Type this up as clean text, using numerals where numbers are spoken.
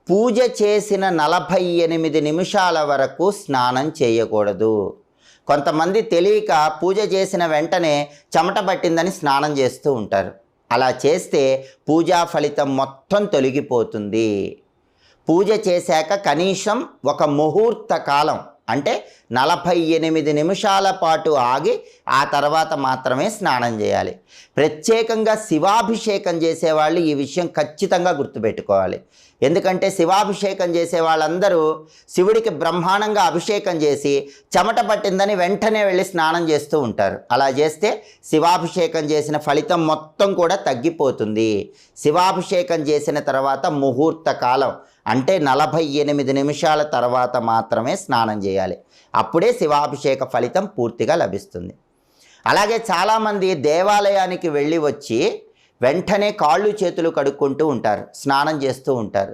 పూజ చేసిన 48 నిమిషాల వరకు స్నానం చేయకూడదు. కొంతమంది తెలియక పూజ చేసిన వెంటనే చెమట పట్టిందని స్నానం చేస్తూ ఉంటారు. అలా చేస్తే పూజా ఫలితం మొత్తం తొలగిపోతుంది. పూజ చేశాక కనీసం ఒక ముహూర్త కాలం అంటే 48 నిమిషాల పాటు ఆగి ఆ తర్వాత మాత్రమే స్నానం చేయాలి. ప్రత్యేకంగా శివాభిషేకం చేసేవాళ్ళు ఈ విషయం ఖచ్చితంగా గుర్తుపెట్టుకోవాలి. ఎందుకంటే శివాభిషేకం చేసే వాళ్ళందరూ శివుడికి బ్రహ్మాండంగా అభిషేకం చేసి చెమట పట్టిందని వెంటనే వెళ్ళి స్నానం చేస్తూ ఉంటారు. అలా చేస్తే శివాభిషేకం చేసిన ఫలితం మొత్తం కూడా తగ్గిపోతుంది. శివాభిషేకం చేసిన తర్వాత ముహూర్త కాలం అంటే 48 నిమిషాల తర్వాత మాత్రమే స్నానం చేయాలి. అప్పుడే శివాభిషేక ఫలితం పూర్తిగా లభిస్తుంది. అలాగే చాలామంది దేవాలయానికి వెళ్ళి వచ్చి వెంటనే కాళ్ళు చేతులు కడుక్కుంటూ ఉంటారు, స్నానం చేస్తూ ఉంటారు.